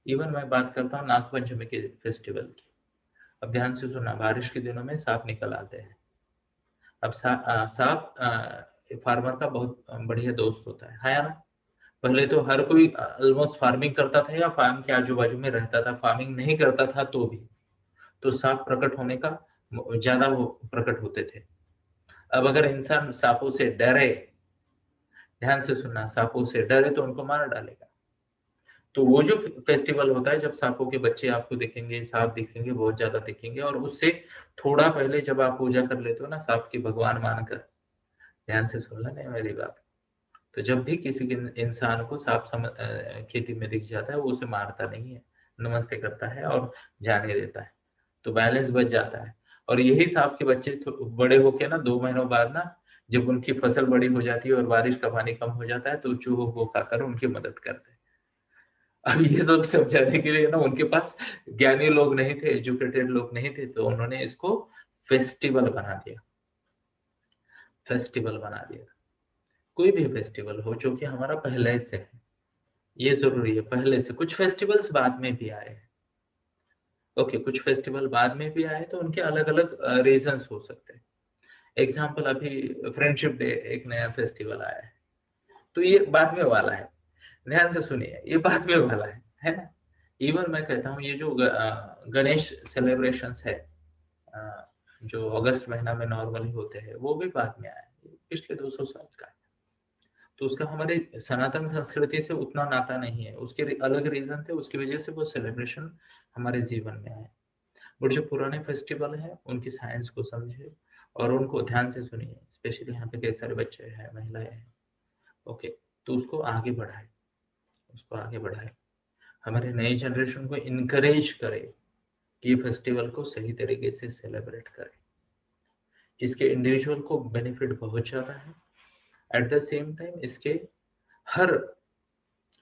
इवन मैं बात करता हूँ नाग पंचमी के फेस्टिवल की। अब ध्यान से सुनना, बारिश के दिनों में सांप निकल आते हैं। अब सांप फार्मर का बहुत बढ़िया दोस्त होता है ना। पहले तो हर कोई ऑलमोस्ट फार्मिंग करता था या फार्म के आजू बाजू में रहता था, फार्मिंग नहीं करता था तो भी, तो सांप प्रकट होने का ज्यादा वो प्रकट होते थे। अब अगर इंसान सांपों से डरे, ध्यान से सुनना, सांपों से डरे तो उनको मार डालेगा। तो वो जो फेस्टिवल होता है जब सांपों के बच्चे आपको दिखेंगे, सांप दिखेंगे, बहुत ज्यादा दिखेंगे, और उससे थोड़ा पहले जब आप पूजा कर लेते हो ना सांप की भगवान मानकर, ध्यान से सुन लेना मेरी बात। तो जब भी किसी के इंसान को सांप खेती में दिख जाता है, वो उसे मारता नहीं है, नमस्ते करता है और जाने देता है, तो बैलेंस बच जाता है। और यही सांप के बच्चे बड़े होके ना 2 महीनों बाद ना, जब उनकी फसल बड़ी हो जाती है और बारिश का पानी कम हो जाता है, तो चूहों को खाकर उनकी मदद करते हैं। अब ये सब समझाने के लिए ना उनके पास ज्ञानी लोग नहीं थे, एजुकेटेड लोग नहीं थे, तो उन्होंने इसको फेस्टिवल बना दिया, फेस्टिवल बना दिया। कोई भी फेस्टिवल हो जो कि हमारा पहले से है, ये जरूरी है, पहले से। कुछ फेस्टिवल्स बाद में भी आए, ओके, कुछ फेस्टिवल बाद में भी आए तो उनके अलग अलग रीजंस हो सकते हैं। एग्जाम्पल अभी फ्रेंडशिप डे एक नया फेस्टिवल आया है, तो ये बाद में वाला है, ध्यान से सुनिए, ये बाद में वाला है ना। इवन मैं कहता हूँ ये जो गणेश सेलिब्रेशंस है जो अगस्त महीना में नॉर्मली होते हैं, वो भी बाद में आया, पिछले 200 साल का है। तो उसका हमारे सनातन संस्कृति से उतना नाता नहीं है, उसके अलग रीजन थे, उसकी वजह से वो सेलिब्रेशन हमारे जीवन में आए। और जो पुराने फेस्टिवल है उनकी साइंस को समझे और उनको ध्यान से सुनिए, स्पेशली यहाँ पे कई सारे बच्चे हैं, महिलाएं हैं, ओके, तो उसको आगे बढ़ाए, उसको आगे बढ़ाए, हमारे नई जनरेशन को इनकरेज करे कि ये फेस्टिवल को सही तरीके से सेलिब्रेट करे। इसके इंडिविजुअल को बेनिफिट बहुत ज्यादा है, एट द सेम टाइम इसके हर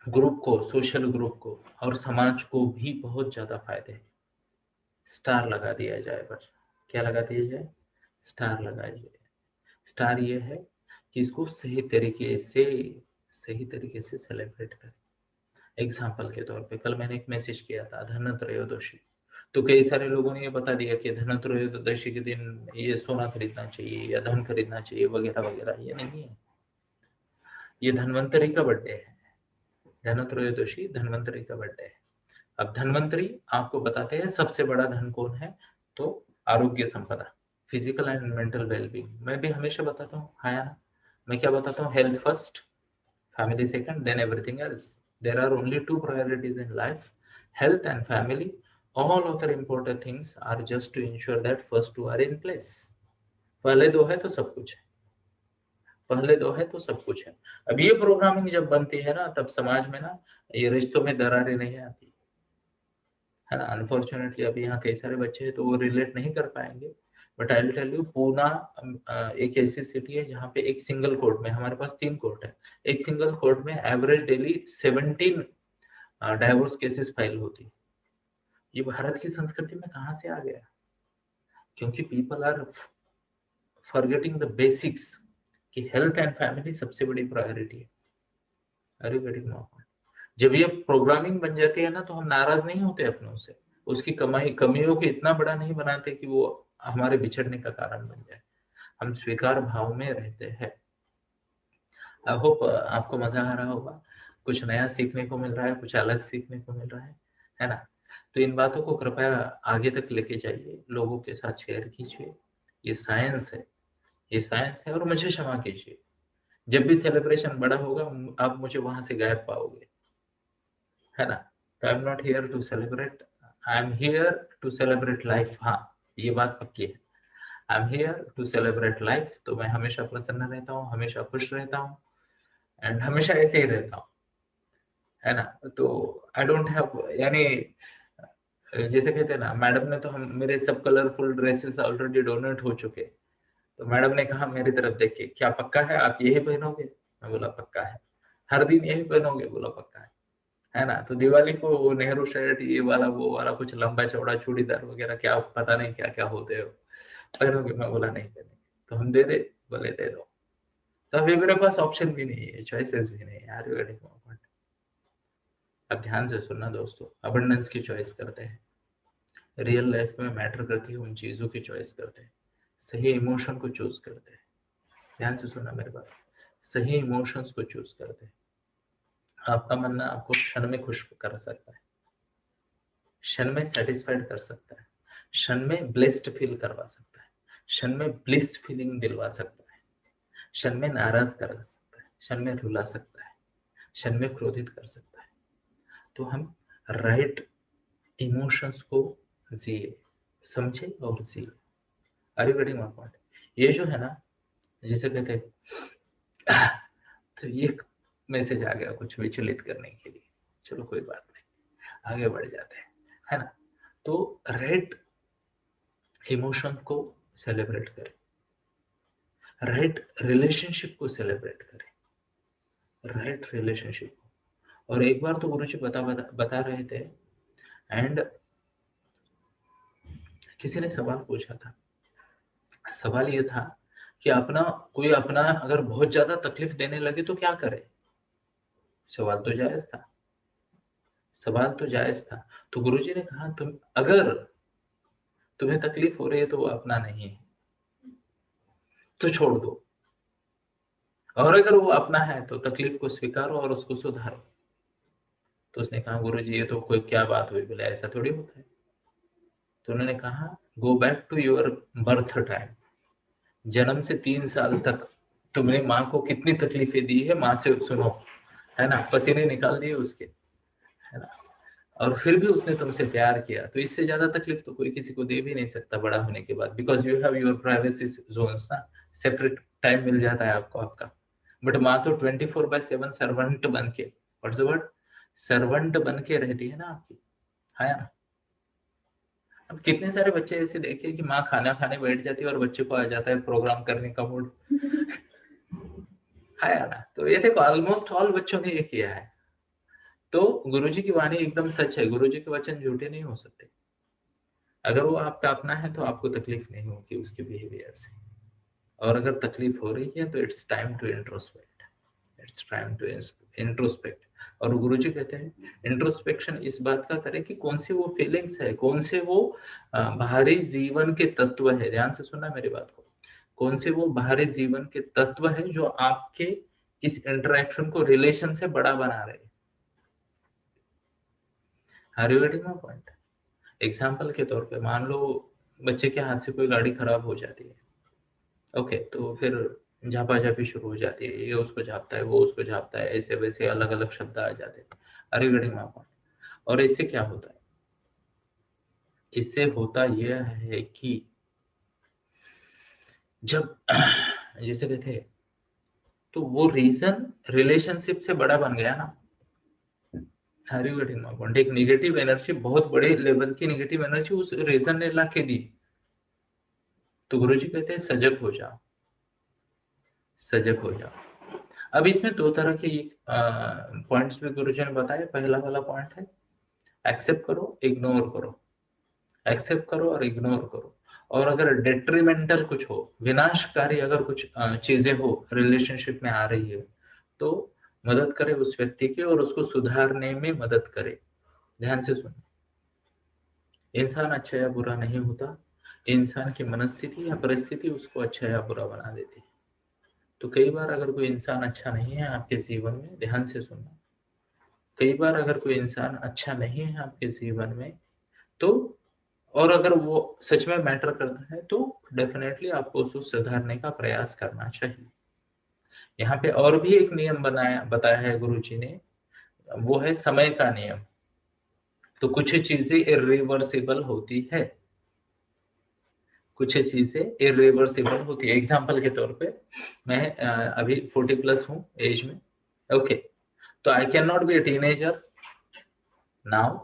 ग्रुप को, सोशल ग्रुप को और समाज को भी बहुत ज्यादा फायदे हैं। स्टार लगा दिया जाए, बस क्या लगा दिया जाए, स्टार लगा दिया। स्टार ये है कि इसको सही तरीके से सेलिब्रेट करें। एग्जाम्पल के तौर पे कल मैंने एक मैसेज किया था धनत्रयोदशी, तो कई सारे लोगों ने ये बता दिया कि धनत्रयोदशी के दिन ये सोना खरीदना चाहिए या धन खरीदना चाहिए वगैरह वगैरह। ये नहीं है, ये धन्वंतरी का बर्थडे है, धनत्रयोदशी धन्वंतरी का बर्थडे है। अब धन्वंतरी आपको बताते हैं सबसे बड़ा धन कौन है, तो आरोग्य संपदा, फिजिकल एंड मेंटल वेलबींग। मैं भी हमेशा बताता हूँ, हाँ या ना, मैं क्या बताता हूँ, health first, family second, then everything else. There are only two priorities in life, health and family. All other important things are just to ensure that first two are in place. पहले दो है तो सब कुछ है, पहले दो है तो सब कुछ है। अब ये प्रोग्रामिंग जब बनती है ना, तब समाज में ना ये रिश्तों में दरारें नहीं आती है ना। अनफॉर्चुनेटली अभी यहाँ कई सारे बच्चे हैं तो वो रिलेट नहीं कर पाएंगे, but I will tell you, Poona एक ऐसी सिटी है जहाँ पे एक सिंगल कोर्ट में, हमारे पास 3 कोर्ट है, एक सिंगल कोर्ट में average daily 17 divorce cases file होती है। ये भारत की संस्कृति में कहाँ से आ गया, क्योंकि people are forgetting the basics कि हेल्थ एंड फैमिली सबसे बड़ी प्रायोरिटी है। अरे वेरी नॉर्मल, जब ये प्रोग्रामिंग बन जाती है ना तो हम नाराज नहीं होते अपनों से, उसकी कमियों को इतना बड़ा नहीं बनाते कि वो हमारे बिछड़ने का कारण बन जाए, हम स्वीकार भाव में रहते हैं। आई होप आपको मजा आ रहा होगा, कुछ नया सीखने को मिल रहा है, कुछ अलग सीखने को मिल रहा है ना। तो इन बातों को कृपया आगे तक लेके जाइए, लोगों के साथ शेयर कीजिए। ये साइंस है, ये साइंस है, और मुझे क्षमा कीजिए, जब भी सेलिब्रेशन बड़ा होगा आप मुझे वहां से गायब पाओगे, है ना। तो I am not here to celebrate, I am here to celebrate life. हाँ, ये बात पक्की है, I am here to celebrate life. तो मैं हमेशा प्रसन्न रहता हूँ, हमेशा खुश रहता हूँ, एंड हमेशा ऐसे ही रहता हूँ, है ना। तो आई डोंट हैव, यानी जैसे कहते हैं ना, मैडम ने तो हम मेरे सब कलरफुल ड्रेसेस ऑलरेडी डोनेट हो चुके, तो मैडम ने कहा मेरी तरफ देख के, क्या पक्का है आप यही पहनोगे, मैं बोला पक्का है। हर दिन यही पहनोगे, बोला पक्का है ना। तो दिवाली को वो नेहरू शर्ट, ये वाला वो वाला, कुछ लंबा चौड़ा चूड़ीदार वगैरह, क्या पता नहीं क्या क्या होते हो, पहनोगे, मैं बोला नहीं पहनेंगे, तो हम दे दे, बोले दे दो। तो अभी मेरे पास ऑप्शन भी नहीं है, चॉइसेस भी नहीं है यार। अब ध्यान से सुनना दोस्तों, अबंडेंस की चॉइस करते हैं, रियल लाइफ में मैटर करती है उन चीजों की चॉइस करते हैं, सही इमोशन को चूज करते हैं। ध्यान से सुनना मेरी बात, सही इमोशंस को चूज करते हैं। आपका मन ना आपको क्षण में खुश कर सकता है, क्षण में सेटिस्फाइड कर सकता है, क्षण में ब्लेस्ड फील करवा सकता है, क्षण में ब्लिस फीलिंग दिलवा सकता है, क्षण में नाराज कर सकता है, क्षण में रुला सकता है, क्षण में क्रोधित कर सकता है। तो हम राइट इमोशंस को जिए, समझे और जिए। अरे वेरी पॉइंट, ये जो है ना, जिसे कहते हैं, तो ये मैसेज आ गया कुछ विचलित करने के लिए, चलो कोई बात नहीं, आगे बढ़ जाते हैं, है ना। तो राइट इमोशन को सेलिब्रेट करें, राइट रिलेशनशिप को सेलिब्रेट करें, राइट रिलेशनशिप को। और एक बार तो गुरुजी बता रहे थे, एंड किसी ने सवाल पूछा था, सवाल ये था कि कोई अपना अगर बहुत ज्यादा तकलीफ देने लगे तो क्या करे। सवाल तो जायज था, सवाल तो जायज था। तो गुरुजी ने कहा, अगर तुम्हें तकलीफ हो रही है तो वो अपना नहीं है, तो छोड़ दो, और अगर वो अपना है तो तकलीफ को स्वीकारो और उसको सुधारो। तो उसने कहा गुरुजी ये तो कोई क्या बात हुई, बोले ऐसा थोड़ी होता है। तो उन्होंने कहा go back to your birth time, जन्म से 3 साल तक तुमने माँ को कितनी तकलीफें दी है, माँ से सुनो, है ना, पसीने निकाल दिए उसके, है ना, और फिर भी उसने तुमसे प्यार किया। तो इससे ज्यादा तकलीफ तो कोई किसी को दे भी नहीं सकता बड़ा होने के बाद, because you have your privacy zones ना, सेपरेट टाइम मिल जाता है आपको आपका। बट माँ तो 24/7 सर्वेंट बन के, व्हाट्स द वर्ड, सर्वेंट बन के रहती है ना आपकी, है ना। अब कितने सारे बच्चे ऐसे देखे कि माँ खाना खाने बैठ जाती है और बच्चे को आ जाता है प्रोग्राम करने का मूड, है ना। तो ये देखो ऑलमोस्ट ऑल बच्चों ने ये किया है। तो गुरुजी की वाणी एकदम सच है, गुरुजी के वचन झूठे नहीं हो सकते। अगर वो आपका अपना है तो आपको तकलीफ नहीं होगी उसके बिहेवियर से, और अगर तकलीफ हो रही है तो it's time to introspect, it's time to introspect. और गुरुजी कहते हैं इंट्रोस्पेक्शन इस बात का करें कि कौन सी वो फीलिंग्स है, कौन से वो बाहरी जीवन के तत्व है, ध्यान से सुनना मेरी बात को, कौन से वो बाहरी जीवन के तत्व है जो आपके इस इंटरेक्शन को रिलेशन से बड़ा बना रहे हैं। Are you getting my point? Example के तौर पे मान लो बच्चे के हाथ से कोई गाड़ी खराब हो जाती है, ओके, तो फिर झापाझापी शुरू हो जाती है, ये उसको झापता है, वो उसको झापता है, ऐसे वैसे अलग अलग शब्द आ जाते हैं, अरे गेटिंग माय पॉइंट? और इससे क्या होता है, इससे होता यह है कि जब जैसे कहते हैं, तो वो रीजन रिलेशनशिप से बड़ा बन गया ना। Are you getting my point? एक नेगेटिव एनर्जी, बहुत बड़े लेवल की नेगेटिव एनर्जी उस रीजन ने ला के दी। तो गुरुजी कहते हैं सजग हो जाओ, सजग हो जाओ। अब इसमें दो तरह के पॉइंट्स भी गुरुजी ने बताया। पहला वाला पॉइंट है एक्सेप्ट करो, इग्नोर करो, एक्सेप्ट करो और इग्नोर करो। और अगर डेट्रीमेंटल कुछ हो, विनाशकारी अगर कुछ चीजें हो रिलेशनशिप में आ रही है, तो मदद करे उस व्यक्ति की और उसको सुधारने में मदद करे। ध्यान से सुनो, इंसान अच्छा या बुरा नहीं होता, इंसान की मनस्थिति या परिस्थिति उसको अच्छा या बुरा बना देती है। तो कई बार अगर कोई इंसान अच्छा नहीं है आपके जीवन में, ध्यान से सुनना, कई बार अगर कोई इंसान अच्छा नहीं है आपके जीवन में, तो और अगर वो सच में मैटर करता है तो डेफिनेटली आपको उसको सुधारने का प्रयास करना चाहिए। यहाँ पे और भी एक नियम बताया है गुरुजी ने, वो है समय का नियम। तो कुछ चीजें इरिवर्सिबल होती है, कुछ चीजें इरिवर्सिबल होती है। एग्जाम्पल के तौर पे मैं अभी 40+ हूँ एज में, ओके, तो I can not be a teenager now,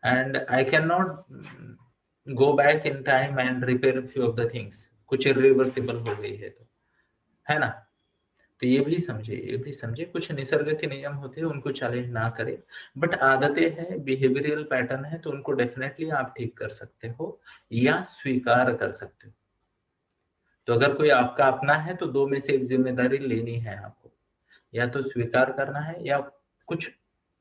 and I cannot go back in time and repair a few of the things। कुछ irreversible हो गई है तो, है ना। तो ये भी समझे, ये भी समझे, कुछ निसर्ग के नियम होते हैं उनको चैलेंज ना करें, बट आदतें हैं, बिहेवियरल पैटर्न है, तो उनको डेफिनेटली आप ठीक कर सकते हो या स्वीकार कर सकते हो। तो अगर कोई आपका अपना है तो दो में से एक जिम्मेदारी लेनी है आपको, या तो स्वीकार करना है या कुछ,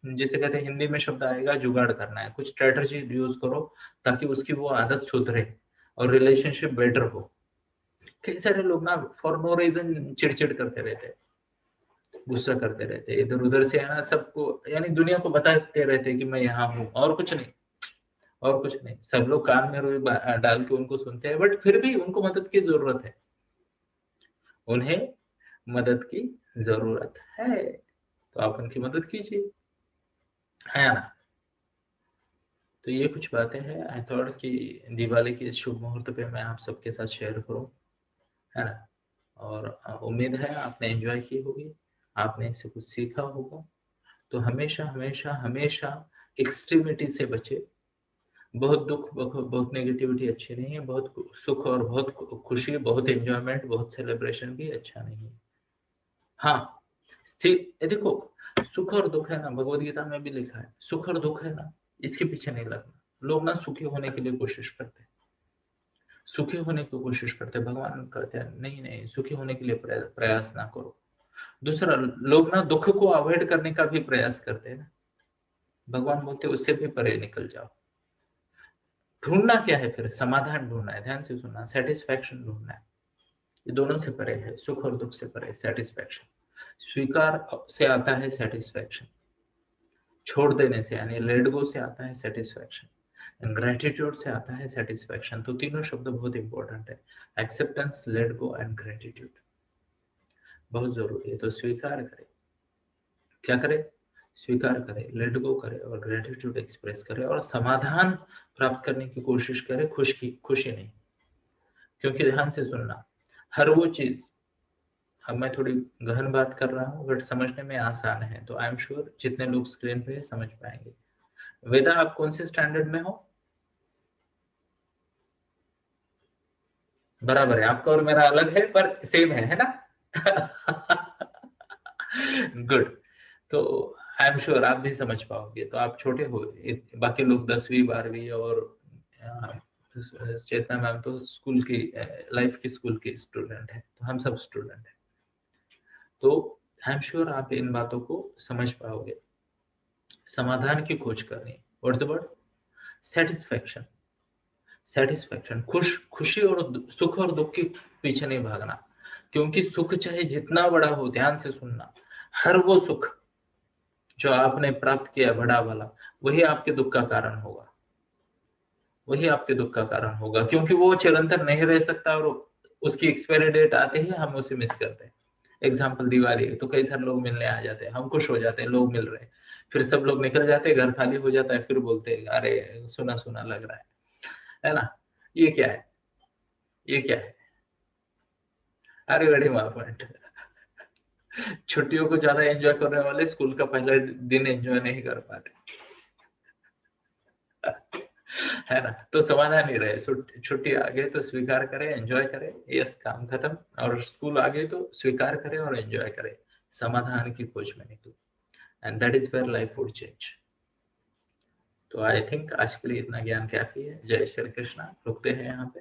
जिसे कहते हैं हिंदी में शब्द आएगा जुगाड़ करना है, कुछ स्ट्रेटजी यूज करो ताकि उसकी वो आदत सुधरे और रिलेशनशिप बेटर हो। कई सारे लोग ना फॉर नो रीजन चिड़चिड़ करते रहते हैं, गुस्सा करते रहते हैं, इधर उधर से, है ना, सबको यानी दुनिया को बताते रहते हैं कि मैं यहाँ हूँ, और कुछ नहीं, और कुछ नहीं। सब लोग कान में रुई डाल के उनको सुनते हैं, बट फिर भी उनको मदद की जरूरत है, उन्हें मदद की जरूरत है, तो आप उनकी मदद कीजिए, है ना। तो ये कुछ बातें हैं, आई थॉट कि दिवाली के इस शुभ मुहूर्त पे मैं आप सबके साथ शेयर करूं, है ना। और उम्मीद है आपने एंजॉय की होगी, आपने इससे कुछ सीखा होगा। तो हमेशा हमेशा हमेशा एक्सट्रीमिटी से बचे। बहुत दुख, बहुत नेगेटिविटी अच्छी नहीं है, बहुत सुख और बहुत खुशी, बहुत एंजॉयमेंट, बहुत सेलिब्रेशन भी अच्छा नहीं है। हाँ, स्थिर देखो, सुख और दुख है ना, भगवत गीता में भी लिखा है, सुख और दुख है ना, इसके पीछे नहीं लगना। लोग ना सुखी होने के लिए कोशिश करते हैं, सुखी होने की कोशिश करते हैं, भगवान कहते हैं नहीं नहीं, सुखी होने के लिए प्रयास ना करो। दूसरा, लोग ना दुख को अवॉइड करने का भी प्रयास करते हैं ना, भगवान बोलते हैं उससे भी परे निकल जाओ। ढूंढना क्या है फिर? समाधान ढूंढना है, ध्यान से सुनना, सेटिस्फैक्शन ढूंढना है। ये दोनों से परे है, सुख और दुख से परे सेटिस्फैक्शन। स्वीकार से आता है सेटिस्फैक्शन, छोड़ देने से यानी लेट गो से आता है सेटिस्फैक्शन, ग्रेटिट्यूड से आता है सेटिस्फैक्शन। तो तीनों शब्द बहुत इंपॉर्टेंट है, acceptance, let go and gratitude, बहुत जरूरी है। तो स्वीकार करें, क्या करें, स्वीकार करें, लेट गो करें और ग्रेटिट्यूड एक्सप्रेस करें और समाधान प्राप्त करने की कोशिश करें, खुशी नहीं। क्योंकि ध्यान से सुनना, हर वो चीज, अब मैं थोड़ी गहन बात कर रहा हूँ बट समझने में आसान है, तो आई एम श्योर जितने लोग स्क्रीन पे समझ पाएंगे। वेदा, आप कौन से स्टैंडर्ड में हो? बराबर है, आपका और मेरा अलग है पर सेम है ना? गुड। तो आई एम श्योर आप भी समझ पाओगे। तो आप छोटे हो, बाकी लोग 10वीं 12वीं और चेतना मैम तो स्कूल की लाइफ की स्कूल की स्टूडेंट है, तो हम सब स्टूडेंट हैं। तो आई एम श्योर आप इन बातों को समझ पाओगे। समाधान की खोज करनी, what's the word? Satisfaction, satisfaction, खुशी और सुख और दुख के पीछे नहीं भागना। क्योंकि सुख चाहे जितना बड़ा हो, ध्यान से सुनना, हर वो सुख जो आपने प्राप्त किया बड़ा वाला, वही आपके दुख का कारण होगा, वही आपके दुख का कारण होगा। क्योंकि वो चिरंतन नहीं रह सकता और उसकी एक्सपायरी डेट आते ही हम उसे मिस करते हैं। एग्जाम्पल दिवाली है, तो कई सारे लोग मिलने आ जाते हैं, हम खुश हो जाते हैं, लोग मिल रहे हैं, फिर सब लोग निकल जाते हैं, घर खाली हो जाता है, फिर बोलते हैं अरे सुना सुना लग रहा है ना? ये क्या है, ये क्या है? अरे बड़ी माँ पॉइंट। छुट्टियों को ज्यादा एंजॉय करने वाले स्कूल का पहला दिन एंजॉय नहीं कर पाते, है ना? तो समाधान ही रहे, छुट्टी आ गई तो स्वीकार करें, एंजॉय करें, यस काम खत्म। और स्कूल आ गई तो स्वीकार करें और एंजॉय करें, समाधान की खोज में निकलो, and that is where life would change. तो आई थिंक आज के लिए इतना ज्ञान काफी है। जय श्री कृष्णा, रुकते हैं यहाँ पे।